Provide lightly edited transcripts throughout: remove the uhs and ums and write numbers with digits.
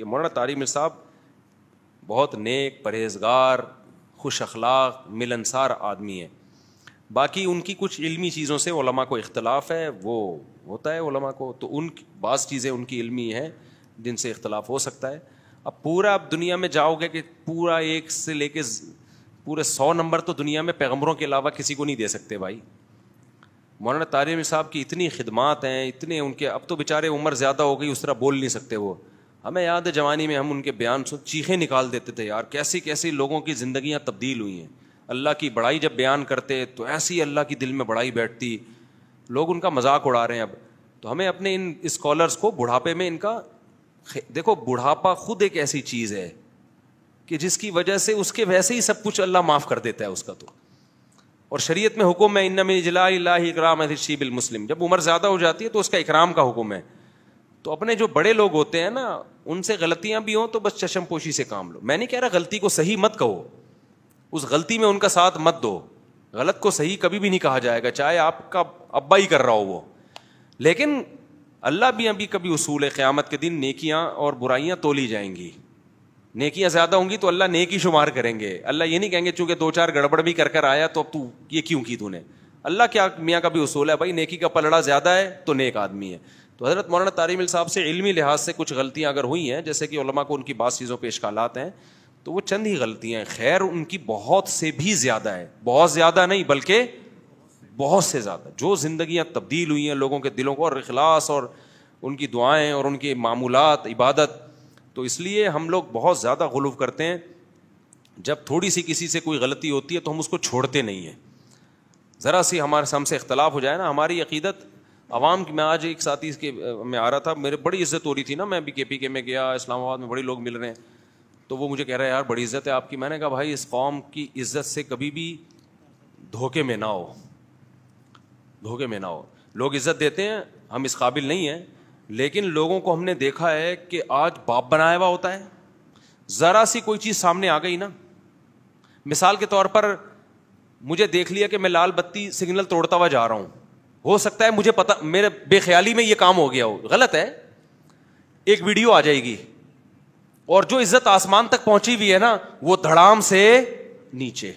یہ مولانا طارق میر صاحب بہت نیک، پرہیزگار، خوش اخلاق، ملنسار آدمی ہے. باقی ان کی کچھ علمی چیزوں سے علماء کو اختلاف ہے، وہ ہوتا ہے علماء کو، تو ان بعض چیزیں ان کی علمی ہیں جن سے اختلاف ہو سکتا ہے. اب پورا آپ دنیا میں جاؤ گے کہ پورا 1 سے لے کے پورے 100 نمبر تو دنیا میں پیغمبروں کے علاوہ کسی کو نہیں دے سکتے بھائی. مولانا طارق میر صاحب کی اتنی خدمات ہیں، اتنے ان کے، اب تو بیچارے عمر زیادہ ہو گئی، اس طرح بول نہیں سکتے وہ. ہمیں یاد ہے جوانی میں ہم ان کے بیان سن چیخیں نکال دیتے تھے یار، کیسی کیسی لوگوں کی زندگیاں تبدیل ہوئی ہیں. اللہ کی بڑائی جب بیان کرتے تو ایسی اللہ کی دل میں بڑائی بیٹھتی. لوگ ان کا مذاق اڑا رہے ہیں اب. تو ہمیں اپنے ان اسکالرس کو بڑھاپے میں ان کا دیکھو، بڑھاپا خود ایک ایسی چیز ہے کہ جس کی وجہ سے اس کے ویسے ہی سب کچھ اللہ معاف کر دیتا ہے اس کا. تو اور شریعت میں حکم ہے ان من اجلال اللہ اکرام الشیب المسلم، جب عمر زیادہ ہو جاتی ہے تو اس کا اکرام کا حکم ہے. تو اپنے جو بڑے لوگ ہوتے ہیں نا، ان سے غلطیاں بھی ہوں تو بس چشم پوشی سے کام لو. میں نہیں کہہ رہا غلطی کو صحیح مت کہو، اس غلطی میں ان کا ساتھ مت دو. غلط کو صحیح کبھی بھی نہیں کہا جائے گا، چاہے آپ کا ابا ہی کر رہا ہو وہ. لیکن اللہ بھی ابھی کبھی اصول ہے، قیامت کے دن نیکیاں اور برائیاں تولی جائیں گی. نیکیاں زیادہ ہوں گی تو اللہ نیکی شمار کریں گے. اللہ یہ نہیں کہیں گے چونکہ 2-4 گڑبڑ بھی کر آیا تو اب تو یہ کیوں کی تو نے. اللہ کیا میاں کا بھی اصول ہے بھائی، نیکی کا پلڑا زیادہ ہے تو نیک آدمی ہے. تو حضرت مولانا طارق میر صاحب سے علمی لحاظ سے کچھ غلطیاں اگر ہوئی ہیں، جیسے کہ علماء کو ان کی بعض چیزوں پہ اشکالات ہیں، تو وہ چند ہی غلطیاں ہیں. خیر ان کی بہت سے بھی زیادہ ہے، بہت زیادہ نہیں بلکہ بہت سے زیادہ. جو زندگیاں تبدیل ہوئی ہیں لوگوں کے دلوں کو، اور اخلاص اور ان کی دعائیں اور ان کے معمولات، عبادت. تو اس لیے ہم لوگ بہت زیادہ غلو کرتے ہیں. جب تھوڑی سی کسی سے کوئی غلطی ہوتی ہے تو ہم اس کو چھوڑتے نہیں ہیں. ذرا سی ہم سے اختلاف ہو جائے نا، ہماری عقیدت عوام کی. میں آج ایک ساتھی کے میں آ رہا تھا، میرے بڑی عزت ہو رہی تھی نا، میں بھی KPK میں گیا، اسلام آباد میں بڑے لوگ مل رہے ہیں، تو وہ مجھے کہہ رہے ہیں یار بڑی عزت ہے آپ کی. میں نے کہا بھائی اس قوم کی عزت سے کبھی بھی دھوکے میں نہ ہو، دھوکے میں نہ ہو. لوگ عزت دیتے ہیں، ہم اس قابل نہیں ہیں، لیکن لوگوں کو ہم نے دیکھا ہے کہ آج باپ بنایا ہوا ہوتا ہے. ذرا سی کوئی چیز سامنے آ گئی نا، مثال کے طور پر مجھے دیکھ لیا کہ میں لال بتی سگنل توڑتا ہوا جا رہا ہوں، ہو سکتا ہے مجھے پتا، میرے بے خیالی میں یہ کام ہو گیا ہو، غلط ہے. ایک ویڈیو آ جائے گی اور جو عزت آسمان تک پہنچی ہوئی ہے نا، وہ دھڑام سے نیچے.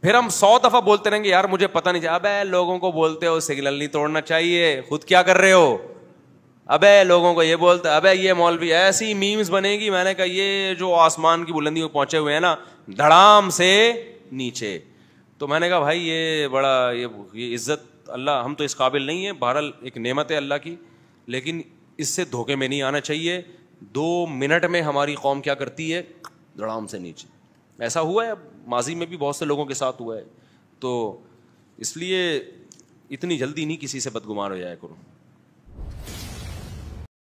پھر ہم 100 دفعہ بولتے رہیں گے یار مجھے پتا نہیں چاہیے. ابے لوگوں کو بولتے ہو سگنل نہیں توڑنا چاہیے، خود کیا کر رہے ہو؟ ابے لوگوں کو یہ بولتے، ابے یہ مولوی، ایسی میمز بنے گی. میں نے کہا یہ جو آسمان کی بلندیوں پہنچے ہوئے ہیں نا، دھڑام سے نیچے. تو میں نے کہا بھائی یہ بڑا یہ عزت اللہ، ہم تو اس قابل نہیں ہیں. بہرحال ایک نعمت ہے اللہ کی، لیکن اس سے دھوکے میں نہیں آنا چاہیے. 2 منٹ میں ہماری قوم کیا کرتی ہے؟ دھڑام سے نیچے. ایسا ہوا ہے ماضی میں بھی بہت سے لوگوں کے ساتھ ہوا ہے. تو اس لیے اتنی جلدی نہیں کسی سے بدگمان ہو جایا کرو.